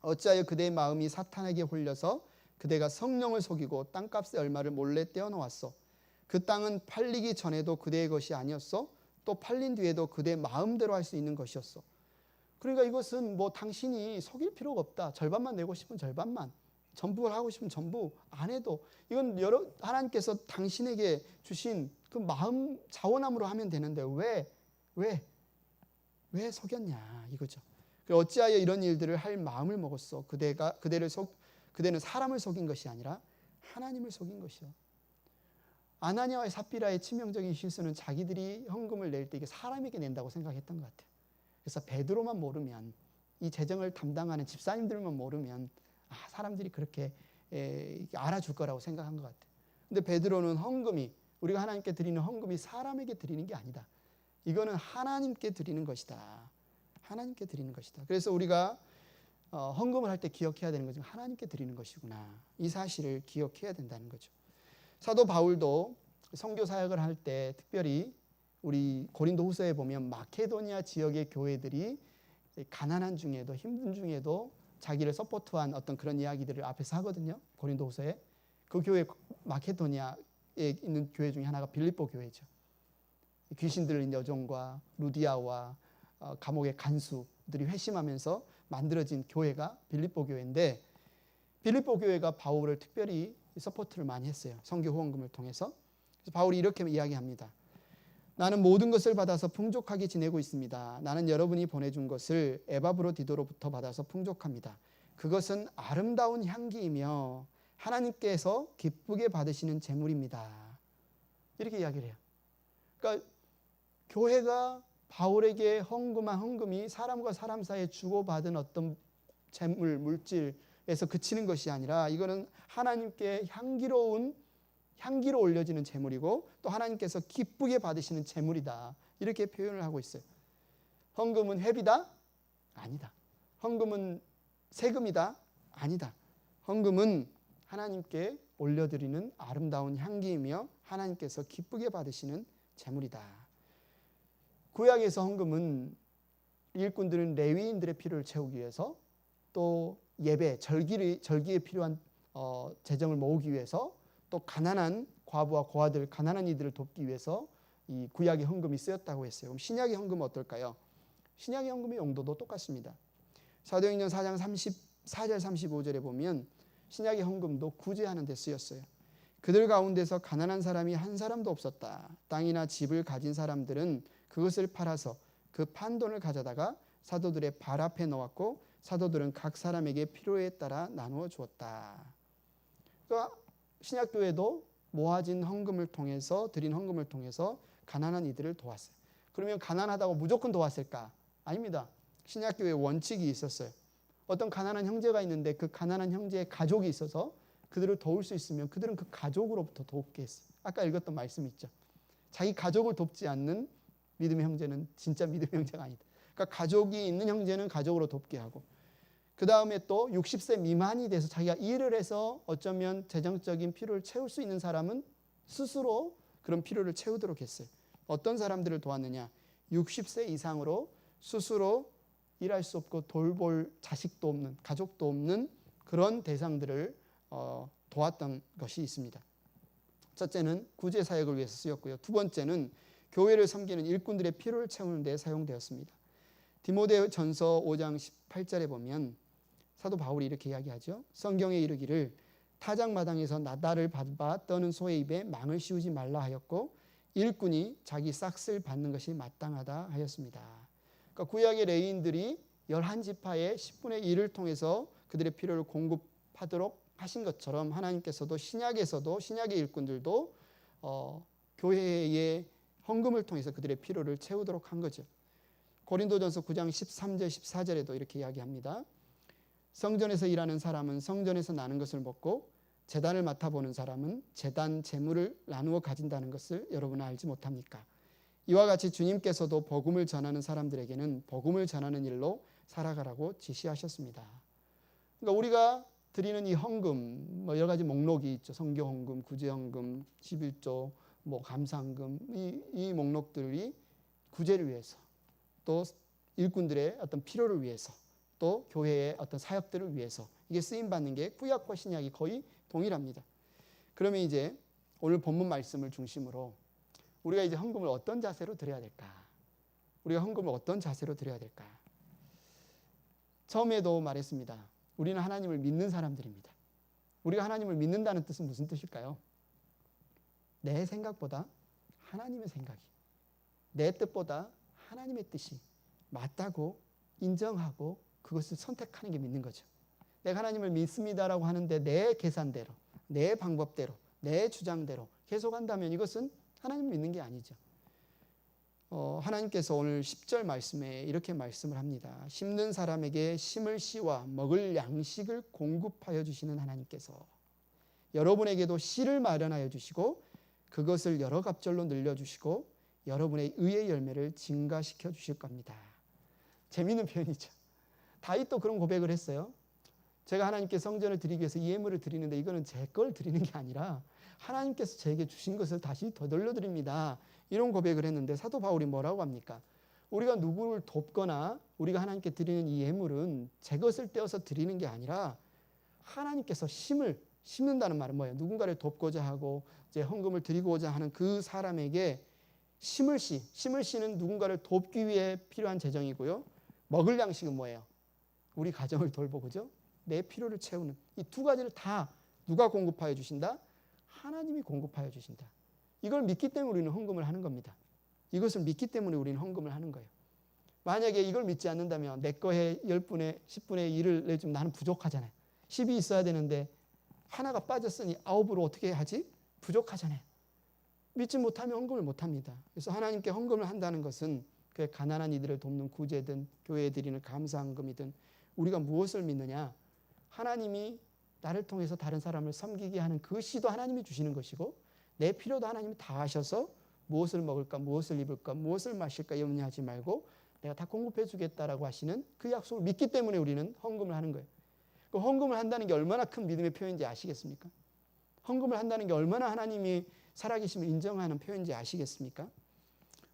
어찌하여 그대의 마음이 사탄에게 홀려서 그대가 성령을 속이고 땅값의 얼마를 몰래 떼어놓았소. 그 땅은 팔리기 전에도 그대의 것이 아니었소. 또 팔린 뒤에도 그대 마음대로 할 수 있는 것이었소. 그러니까 이것은 뭐 당신이 속일 필요가 없다. 절반만 내고 싶으면 절반만, 전부를 하고 싶으면 전부 안 해도 이건 하나님께서 당신에게 주신 그 마음 자원함으로 하면 되는데 왜 속였냐 이거죠. 어찌하여 이런 일들을 할 마음을 먹었어. 그대는 사람을 속인 것이 아니라 하나님을 속인 것이요. 아나니아와 삽비라의 치명적인 실수는 자기들이 헌금을 낼 때 이게 사람에게 낸다고 생각했던 것 같아요. 그래서 베드로만 모르면, 이 재정을 담당하는 집사님들만 모르면 사람들이 그렇게 알아줄 거라고 생각한 것 같아요. 근데 베드로는 헌금이, 우리가 하나님께 드리는 헌금이 사람에게 드리는 게 아니다. 이거는 하나님께 드리는 것이다. 하나님께 드리는 것이다. 그래서 우리가 헌금을 할 때 기억해야 되는 것은 하나님께 드리는 것이구나. 이 사실을 기억해야 된다는 거죠. 사도 바울도 선교 사역을 할 때 특별히 우리 고린도후서에 보면 마케도니아 지역의 교회들이 가난한 중에도 힘든 중에도 자기를 서포트한 어떤 그런 이야기들을 앞에서 하거든요. 고린도후서에. 그 교회, 마케도니아에 있는 교회 중에 하나가 빌립보 교회죠. 귀신 들린 여종과 루디아와 감옥의 간수들이 회심하면서 만들어진 교회가 빌립보 교회인데, 빌립보 교회가 바울을 특별히 서포트를 많이 했어요. 선교 후원금을 통해서. 그래서 바울이 이렇게 이야기합니다. 나는 모든 것을 받아서 풍족하게 지내고 있습니다. 나는 여러분이 보내준 것을 에바브로디도로부터 받아서 풍족합니다. 그것은 아름다운 향기이며 하나님께서 기쁘게 받으시는 재물입니다. 이렇게 이야기를 해요. 그러니까 교회가 바울에게 헌금한 헌금이 사람과 사람 사이에 주고받은 어떤 재물, 물질에서 그치는 것이 아니라 이거는 하나님께 향기로 올려지는 재물이고 또 하나님께서 기쁘게 받으시는 재물이다. 이렇게 표현을 하고 있어요. 헌금은 회비다? 아니다. 헌금은 세금이다? 아니다. 헌금은 하나님께 올려드리는 아름다운 향기이며 하나님께서 기쁘게 받으시는 제물이다. 구약에서 헌금은 일꾼들은 레위인들의 필요를 채우기 위해서, 또 예배, 절기에 필요한 재정을 모으기 위해서, 또 가난한 과부와 고아들, 가난한 이들을 돕기 위해서 이 구약의 헌금이 쓰였다고 했어요. 그럼 신약의 헌금은 어떨까요? 신약의 헌금의 용도도 똑같습니다. 사도행전 4장 34절 35절에 보면 신약의 헌금도 구제하는 데 쓰였어요. 그들 가운데서 가난한 사람이 한 사람도 없었다. 땅이나 집을 가진 사람들은 그것을 팔아서 그 판돈을 가져다가 사도들의 발 앞에 놓았고 사도들은 각 사람에게 필요에 따라 나누어 주었다. 그러니까 신약교회도 모아진 헌금을 통해서, 드린 헌금을 통해서 가난한 이들을 도왔어요. 그러면 가난하다고 무조건 도왔을까? 아닙니다. 신약교회의 원칙이 있었어요. 어떤 가난한 형제가 있는데 그 가난한 형제의 가족이 있어서 그들을 도울 수 있으면 그들은 그 가족으로부터 돕게 했어요. 아까 읽었던 말씀 있죠. 자기 가족을 돕지 않는 믿음의 형제는 진짜 믿음의 형제가 아니다. 그러니까 가족이 있는 형제는 가족으로 돕게 하고, 그 다음에 또 60세 미만이 돼서 자기가 일을 해서 어쩌면 재정적인 필요를 채울 수 있는 사람은 스스로 그런 필요를 채우도록 했어요. 어떤 사람들을 도왔느냐? 60세 이상으로 스스로 일할 수 없고 돌볼 자식도 없는, 가족도 없는 그런 대상들을 도왔던 것이 있습니다. 첫째는 구제 사역을 위해서 쓰였고요. 두 번째는 교회를 섬기는 일꾼들의 필요를 채우는 데 사용되었습니다. 디모데전서 5장 18절에 보면 사도 바울이 이렇게 이야기하죠. 성경에 이르기를 타작마당에서 나달을 밟아 떠는 소의 입에 망을 씌우지 말라 하였고 일꾼이 자기 싹을 받는 것이 마땅하다 하였습니다. 그러니까 구약의 레위인들이 11지파의 10분의 1을 통해서 그들의 필요를 공급하도록 하신 것처럼 하나님께서도 신약에서도, 신약의 일꾼들도 교회의 헌금을 통해서 그들의 필요를 채우도록 한 거죠. 고린도전서 9장 13절 14절에도 이렇게 이야기합니다. 성전에서 일하는 사람은 성전에서 나는 것을 먹고 제단을 맡아보는 사람은 제단 재물을 나누어 가진다는 것을 여러분은 알지 못합니까? 이와 같이 주님께서도 복음을 전하는 사람들에게는 복음을 전하는 일로 살아가라고 지시하셨습니다. 그러니까 우리가 드리는 이 헌금, 여러 가지 목록이 있죠. 선교 헌금, 구제 헌금, 11조, 감사헌금, 이 목록들이 구제를 위해서, 또 일꾼들의 어떤 필요를 위해서, 또 교회의 어떤 사역들을 위해서 이게 쓰임 받는 게 구약과 신약이 거의 동일합니다. 그러면 이제 오늘 본문 말씀을 중심으로 우리가 이제 헌금을 어떤 자세로 드려야 될까? 우리가 헌금을 어떤 자세로 드려야 될까? 처음에도 말했습니다. 우리는 하나님을 믿는 사람들입니다. 우리가 하나님을 믿는다는 뜻은 무슨 뜻일까요? 내 생각보다 하나님의 생각이, 내 뜻보다 하나님의 뜻이 맞다고 인정하고 그것을 선택하는 게 믿는 거죠. 내가 하나님을 믿습니다라고 하는데 내 계산대로, 내 방법대로, 내 주장대로 계속 한다면 이것은 하나님을 믿는 게 아니죠. 하나님께서 오늘 10절 말씀에 이렇게 말씀을 합니다. 심는 사람에게 심을 씨와 먹을 양식을 공급하여 주시는 하나님께서 여러분에게도 씨를 마련하여 주시고 그것을 여러 갑절로 늘려주시고 여러분의 의의 열매를 증가시켜 주실 겁니다. 재미있는 표현이죠. 다윗도 그런 고백을 했어요. 제가 하나님께 성전을 드리기 위해서 예물을 드리는데 이거는 제 걸 드리는 게 아니라 하나님께서 제게 주신 것을 다시 되돌려 드립니다. 이런 고백을 했는데 사도 바울이 뭐라고 합니까? 우리가 누구를 돕거나 우리가 하나님께 드리는 이 예물은 제 것을 떼어서 드리는 게 아니라 하나님께서 심는다는 말은 뭐예요? 누군가를 돕고자 하고 이제 헌금을 드리고자 하는 그 사람에게 심을 씨는 누군가를 돕기 위해 필요한 재정이고요. 먹을 양식은 뭐예요? 우리 가정을 돌보고죠. 내 필요를 채우는 이 두 가지를 다 누가 공급하여 주신다? 하나님이 공급하여 주신다. 이걸 믿기 때문에 우리는 헌금을 하는 겁니다. 이것을 믿기 때문에 우리는 헌금을 하는 거예요. 만약에 이걸 믿지 않는다면 내 거에 10분의 10분의 1을 내주면 나는 부족하잖아요. 10이 있어야 되는데 하나가 빠졌으니 9으로 어떻게 하지? 부족하잖아요. 믿지 못하면 헌금을 못합니다. 그래서 하나님께 헌금을 한다는 것은 그 가난한 이들을 돕는 구제든 교회에 드리는 감사헌금이든 우리가 무엇을 믿느냐? 하나님이 나를 통해서 다른 사람을 섬기게 하는 그 씨도 하나님이 주시는 것이고 내 필요도 하나님이 다 하셔서 무엇을 먹을까, 무엇을 입을까, 무엇을 마실까 염려하지 말고 내가 다 공급해 주겠다라고 하시는 그 약속을 믿기 때문에 우리는 헌금을 하는 거예요. 그 헌금을 한다는 게 얼마나 큰 믿음의 표현인지 아시겠습니까? 헌금을 한다는 게 얼마나 하나님이 살아계심을 인정하는 표현인지 아시겠습니까?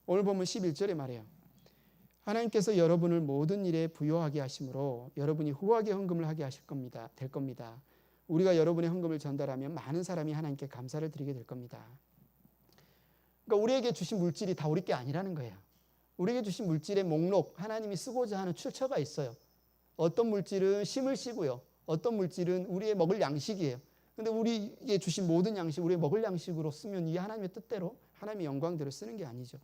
오늘 보면 11절에 말해요. 하나님께서 여러분을 모든 일에 부요하게 하심으로 여러분이 후하게 헌금을 하게 하실 겁니다. 될 겁니다. 우리가 여러분의 헌금을 전달하면 많은 사람이 하나님께 감사를 드리게 될 겁니다. 그러니까 우리에게 주신 물질이 다 우리 게 아니라는 거예요. 우리에게 주신 물질의 목록, 하나님이 쓰고자 하는 출처가 있어요. 어떤 물질은 심을 씨고요. 어떤 물질은 우리의 먹을 양식이에요. 근데 우리에게 주신 모든 양식, 우리의 먹을 양식으로 쓰면 이 하나님의 뜻대로, 하나님의 영광대로 쓰는 게 아니죠.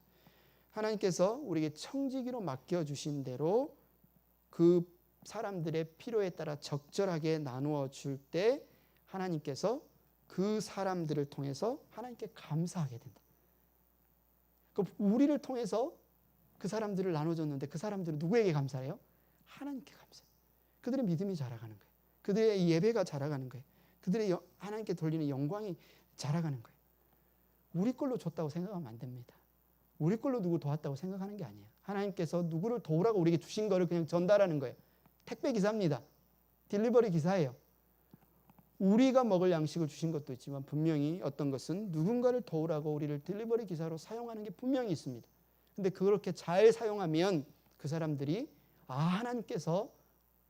하나님께서 우리에게 청지기로 맡겨주신 대로 그 사람들의 필요에 따라 적절하게 나누어 줄 때 하나님께서 그 사람들을 통해서 하나님께 감사하게 된다. 우리를 통해서 그 사람들을 나눠줬는데 그 사람들은 누구에게 감사해요? 하나님께 감사해요. 그들의 믿음이 자라가는 거예요. 그들의 예배가 자라가는 거예요. 그들의 하나님께 돌리는 영광이 자라가는 거예요. 우리 걸로 줬다고 생각하면 안 됩니다. 우리 걸로 누구 도왔다고 생각하는 게 아니에요. 하나님께서 누구를 도우라고 우리에게 주신 거를 그냥 전달하는 거예요. 택배 기사입니다. 딜리버리 기사예요. 우리가 먹을 양식을 주신 것도 있지만 분명히 어떤 것은 누군가를 도우라고 우리를 딜리버리 기사로 사용하는 게 분명히 있습니다. 근데 그렇게 잘 사용하면 그 사람들이 하나님께서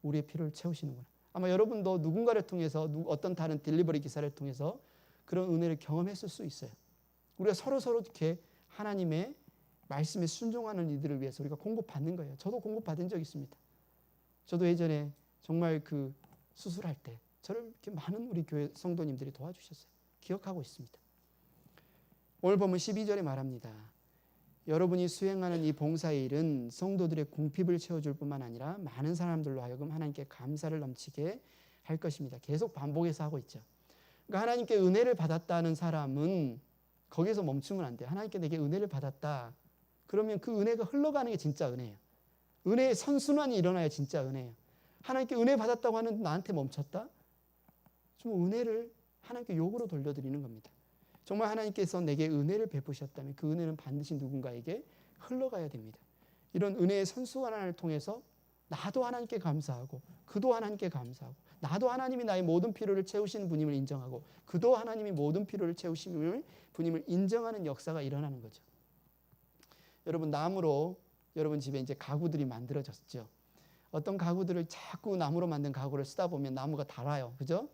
우리의 필요를 채우시는구나. 아마 여러분도 누군가를 통해서 어떤 다른 딜리버리 기사를 통해서 그런 은혜를 경험했을 수 있어요. 우리가 서로 이렇게 하나님의 말씀에 순종하는 이들을 위해서 우리가 공급받는 거예요. 저도 공급받은 적 있습니다. 저도 예전에 정말 그 수술할 때 저를 이렇게 많은 우리 교회 성도님들이 도와주셨어요. 기억하고 있습니다. 오늘 보면 12절에 말합니다. 여러분이 수행하는 이 봉사의 일은 성도들의 궁핍을 채워줄 뿐만 아니라 많은 사람들로 하여금 하나님께 감사를 넘치게 할 것입니다. 계속 반복해서 하고 있죠. 그러니까 하나님께 은혜를 받았다는 사람은 거기서 멈추면 안 돼요. 하나님께 내게 은혜를 받았다. 그러면 그 은혜가 흘러가는 게 진짜 은혜예요. 은혜의 선순환이 일어나야 진짜 은혜예요. 하나님께 은혜 받았다고 하는 나한테 멈췄다? 좀 은혜를 하나님께 욕으로 돌려드리는 겁니다. 정말 하나님께서 내게 은혜를 베푸셨다면 그 은혜는 반드시 누군가에게 흘러가야 됩니다. 이런 은혜의 선순환을 통해서 나도 하나님께 감사하고 그도 하나님께 감사하고 나도 하나님이 나의 모든 필요를 채우시는 분임을 인정하고 그도 하나님이 모든 필요를 채우시는 분임을 인정하는 역사가 일어나는 거죠. 여러분 나무로 여러분 집에 이제 가구들이 만들어졌죠. 어떤 가구들을 자꾸 나무로 만든 가구를 쓰다 보면 나무가 닳아요. 그죠?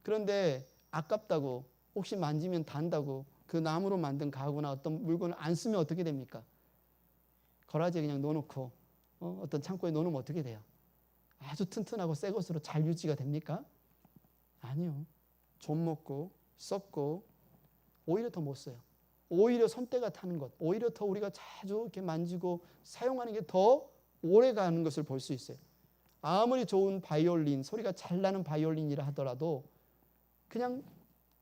그런데 아깝다고 혹시 만지면 단다고 그 나무로 만든 가구나 어떤 물건을 안 쓰면 어떻게 됩니까? 거라지에 그냥 넣어놓고 어떤 창고에 넣어놓으면 어떻게 돼요? 아주 튼튼하고 새 것으로 잘 유지가 됩니까? 아니요. 좀 먹고 썩고 오히려 더 못 써요. 오히려 손때가 타는 것, 오히려 더 우리가 자주 이렇게 만지고 사용하는 게 더 오래 가는 것을 볼 수 있어요. 아무리 좋은 바이올린, 소리가 잘 나는 바이올린이라 하더라도 그냥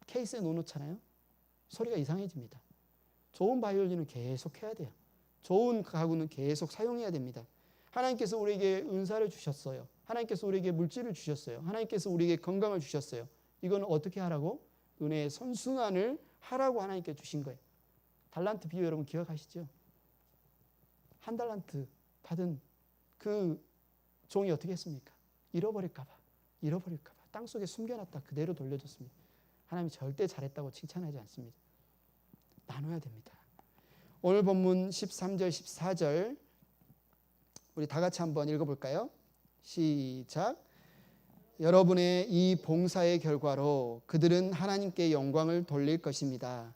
케이스에 넣어놓잖아요. 소리가 이상해집니다. 좋은 바이올린은 계속 해야 돼요. 좋은 가구는 계속 사용해야 됩니다. 하나님께서 우리에게 은사를 주셨어요. 하나님께서 우리에게 물질을 주셨어요. 하나님께서 우리에게 건강을 주셨어요. 이건 어떻게 하라고? 은혜의 선순환을 하라고 하나님께 주신 거예요. 달란트 비유 여러분 기억하시죠? 한 달란트 받은 그 종이 어떻게 했습니까? 잃어버릴까 봐 땅속에 숨겨놨다 그대로 돌려줬습니다. 하나님이 절대 잘했다고 칭찬하지 않습니다. 나눠야 됩니다. 오늘 본문 13절 14절 우리 다 같이 한번 읽어볼까요? 시작. 여러분의 이 봉사의 결과로 그들은 하나님께 영광을 돌릴 것입니다.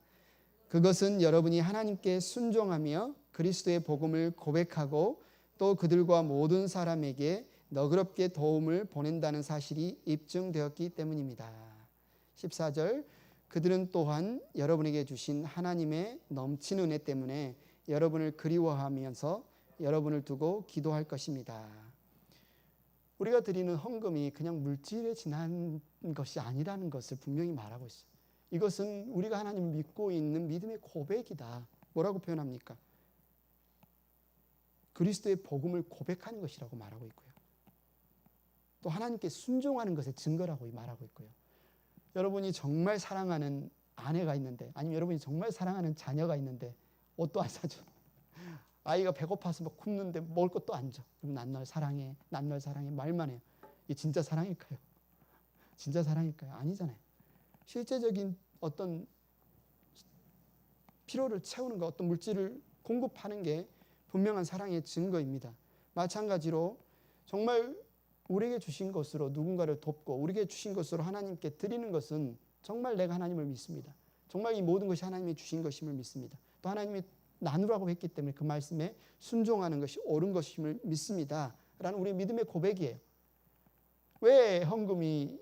그것은 여러분이 하나님께 순종하며 그리스도의 복음을 고백하고 또 그들과 모든 사람에게 너그럽게 도움을 보낸다는 사실이 입증되었기 때문입니다. 14절 그들은 또한 여러분에게 주신 하나님의 넘치는 은혜 때문에 여러분을 그리워하면서 여러분을 두고 기도할 것입니다. 우리가 드리는 헌금이 그냥 물질에 지난 것이 아니라는 것을 분명히 말하고 있어요. 이것은 우리가 하나님을 믿고 있는 믿음의 고백이다. 뭐라고 표현합니까? 그리스도의 복음을 고백하는 것이라고 말하고 있고요. 또 하나님께 순종하는 것의 증거라고 말하고 있고요. 여러분이 정말 사랑하는 아내가 있는데 아니면 여러분이 정말 사랑하는 자녀가 있는데 옷도 안 사줘. 아이가 배고파서 막 굶는데 먹을 것도 안 줘. 그럼 난 널 사랑해, 난 널 사랑해 말만 해요. 이게 진짜 사랑일까요? 진짜 사랑일까요? 아니잖아요. 실제적인 어떤 필요를 채우는 것, 어떤 물질을 공급하는 게 분명한 사랑의 증거입니다. 마찬가지로 정말 우리에게 주신 것으로 누군가를 돕고 우리에게 주신 것으로 하나님께 드리는 것은 정말 내가 하나님을 믿습니다. 정말 이 모든 것이 하나님이 주신 것임을 믿습니다. 또 하나님이 나누라고 했기 때문에 그 말씀에 순종하는 것이 옳은 것임을 믿습니다. 라는 우리의 믿음의 고백이에요. 왜 헌금이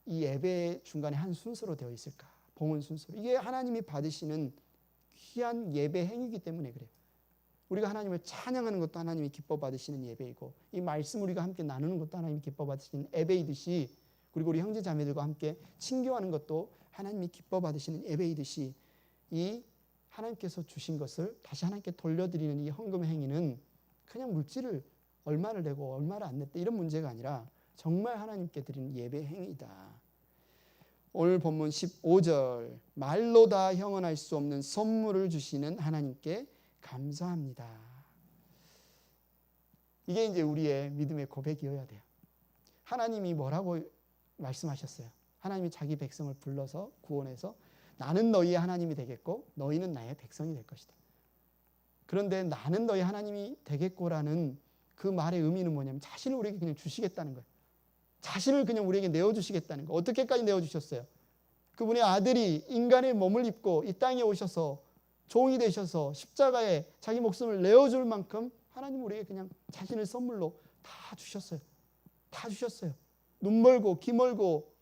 이 예배 중간에 한 순서로 되어 있을까? 봉헌 순서로. 이게 하나님이 받으시는 귀한 예배 행위이기 때문에 그래요. 우리가 하나님을 찬양하는 것도 하나님이 기뻐 받으시는 예배이고 이 말씀 우리가 함께 나누는 것도 하나님이 기뻐 받으시는 예배이듯이 그리고 우리 형제 자매들과 함께 친교하는 것도 하나님이 기뻐 받으시는 예배이듯이 이 하나님께서 주신 것을 다시 하나님께 돌려드리는 이 헌금 행위는 그냥 물질을 얼마를 내고 얼마를 안 냈다 이런 문제가 아니라 정말 하나님께 드리는 예배 행위다. 오늘 본문 15절 말로 다 형언할 수 없는 선물을 주시는 하나님께 감사합니다. 이게 이제 우리의 믿음의 고백이어야 돼요. 하나님이 뭐라고 말씀하셨어요? 하나님이 자기 백성을 불러서 구원해서 나는 너희의 하나님이 되겠고 너희는 나의 백성이 될 것이다. 그런데 나는 너희 하나님이 되겠고라는 그 말의 의미는 뭐냐면 자신을 우리에게 그냥 주시겠다는 거예요. 자신을 그냥 우리에게 내어주시겠다는 거. 어떻게까지 내어주셨어요? 그분의 아들이 인간의 몸을 입고 이 땅에 오셔서 종이 되셔서 십자가에 자기 목숨을 내어줄 만큼 하나님 우리에게 그냥 자신을 선물로 다 주셨어요. 다 주셨어요. 눈 멀고 귀 멀고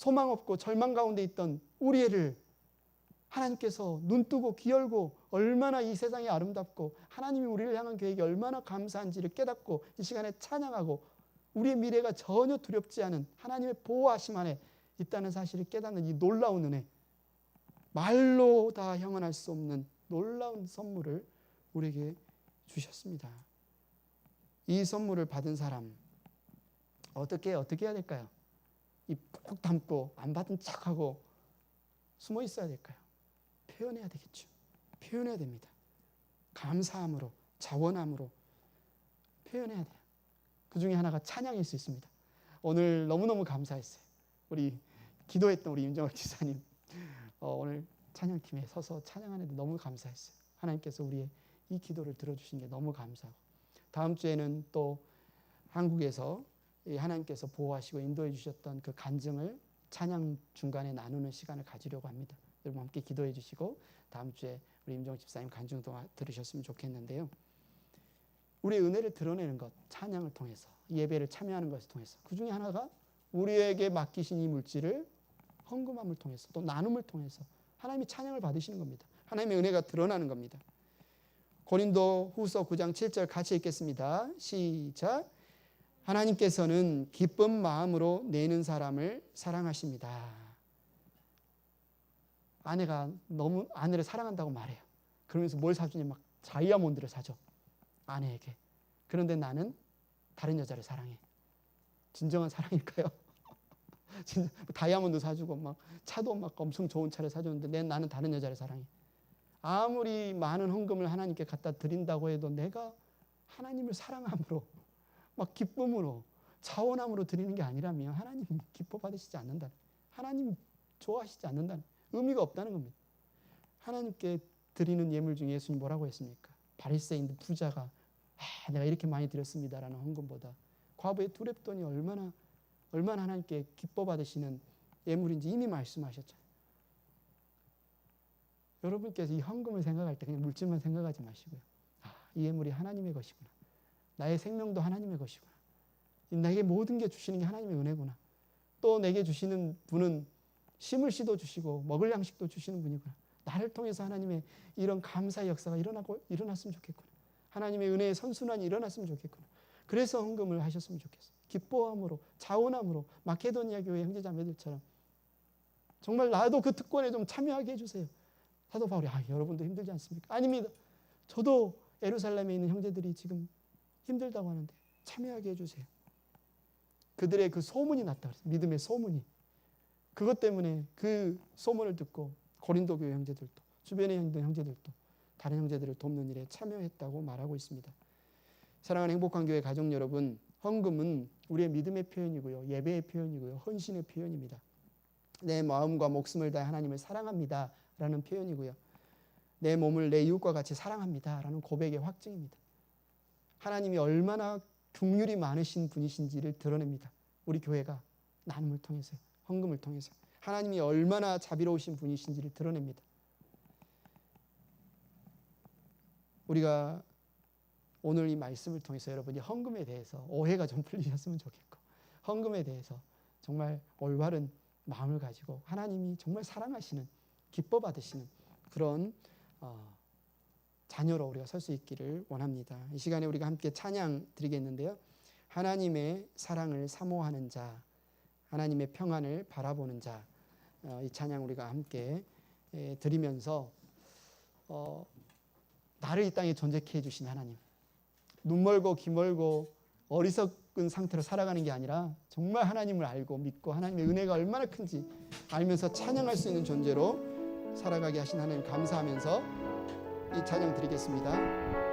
소망 없고 절망 가운데 있던 우리 애를 하나님께서 눈 뜨고 귀 열고 얼마나 이 세상이 아름답고 하나님이 우리를 향한 계획이 얼마나 감사한지를 깨닫고 이 시간에 찬양하고 우리의 미래가 전혀 두렵지 않은 하나님의 보호하심 안에 있다는 사실을 깨닫는 이 놀라운 은혜, 말로 다 형언할 수 없는 놀라운 선물을 우리에게 주셨습니다. 이 선물을 받은 사람 어떻게 해야 될까요? 이 꼭 담고 안 받은 척하고 숨어 있어야 될까요? 표현해야 되겠죠. 표현해야 됩니다. 감사함으로, 자원함으로 표현해야 돼요. 그 중에 하나가 찬양일 수 있습니다. 오늘 너무너무 감사했어요. 우리 기도했던 우리 임정학 지사님 오늘 찬양팀에 서서 찬양하는데 너무 감사했어요. 하나님께서 우리의 이 기도를 들어주신 게 너무 감사하고 다음 주에는 또 한국에서 하나님께서 보호하시고 인도해 주셨던 그 간증을 찬양 중간에 나누는 시간을 가지려고 합니다. 여러분 함께 기도해 주시고 다음 주에 우리 임정학 집사님 간증도 들으셨으면 좋겠는데요. 우리의 은혜를 드러내는 것, 찬양을 통해서 예배를 참여하는 것을 통해서 그 중에 하나가 우리에게 맡기신 이 물질을 헌금함을 통해서 또 나눔을 통해서 하나님이 찬양을 받으시는 겁니다. 하나님의 은혜가 드러나는 겁니다. 고린도 후서 9장 7절 같이 읽겠습니다. 시작. 하나님께서는 기쁜 마음으로 내는 사람을 사랑하십니다. 아내가 너무 아내를 사랑한다고 말해요. 그러면서 뭘 사주냐 막 다이아몬드를 사줘. 아내에게. 그런데 나는 다른 여자를 사랑해. 진정한 사랑일까요? 진짜 다이아몬드 사주고 막 차도 막 엄청 좋은 차를 사줬는데 나는 다른 여자를 사랑해. 아무리 많은 헌금을 하나님께 갖다 드린다고 해도 내가 하나님을 사랑함으로 막 기쁨으로 자원함으로 드리는 게 아니라면 하나님 기뻐 받으시지 않는다. 하나님 좋아하시지 않는다는 의미가 없다는 겁니다. 하나님께 드리는 예물 중에 예수님 뭐라고 했습니까? 바리새인 부자가 내가 이렇게 많이 드렸습니다라는 헌금보다 과부의 두 렙돈이 얼마나 하나님께 기뻐 받으시는 예물인지 이미 말씀하셨잖아요. 여러분께서 이 헌금을 생각할 때 그냥 물질만 생각하지 마시고요. 이 예물이 하나님의 것이구나. 나의 생명도 하나님의 것이구나. 내게 모든 게 주시는 게 하나님의 은혜구나. 또 내게 주시는 분은 심을 씨도 주시고 먹을 양식도 주시는 분이구나. 나를 통해서 하나님의 이런 감사의 역사가 일어났으면 좋겠구나. 하나님의 은혜의 선순환이 일어났으면 좋겠구나. 그래서 헌금을 하셨으면 좋겠어요. 기뻐함으로 자원함으로 마케도니아 교회 형제자매들처럼 정말 나도 그 특권에 좀 참여하게 해주세요. 사도 바울이 여러분도 힘들지 않습니까? 아닙니다. 저도 예루살렘에 있는 형제들이 지금 힘들다고 하는데 참여하게 해주세요. 그들의 그 소문이 났다 그랬어요. 믿음의 소문이. 그것 때문에 그 소문을 듣고 고린도 교회 형제들도 주변에 있는 형제들도 다른 형제들을 돕는 일에 참여했다고 말하고 있습니다. 사랑하는 행복한 교회 가족 여러분, 헌금은 우리의 믿음의 표현이고요, 예배의 표현이고요, 헌신의 표현입니다. 내 마음과 목숨을 다해 하나님을 사랑합니다 라는 표현이고요, 내 몸을 내 이웃과 같이 사랑합니다 라는 고백의 확증입니다. 하나님이 얼마나 긍휼이 많으신 분이신지를 드러냅니다. 우리 교회가 나눔을 통해서, 헌금을 통해서 하나님이 얼마나 자비로우신 분이신지를 드러냅니다. 우리가 오늘 이 말씀을 통해서 여러분이 헌금에 대해서 오해가 좀 풀리셨으면 좋겠고, 헌금에 대해서 정말 올바른 마음을 가지고 하나님이 정말 사랑하시는, 기뻐 받으시는 그런 자녀로 우리가 설 수 있기를 원합니다. 이 시간에 우리가 함께 찬양 드리겠는데요, 하나님의 사랑을 사모하는 자, 하나님의 평안을 바라보는 자, 이 찬양 우리가 함께 드리면서 나를 이 땅에 존재케 해주신 하나님, 눈 멀고 귀 멀고 어리석은 상태로 살아가는 게 아니라 정말 하나님을 알고 믿고 하나님의 은혜가 얼마나 큰지 알면서 찬양할 수 있는 존재로 살아가게 하신 하나님 감사하면서 이 찬양 드리겠습니다.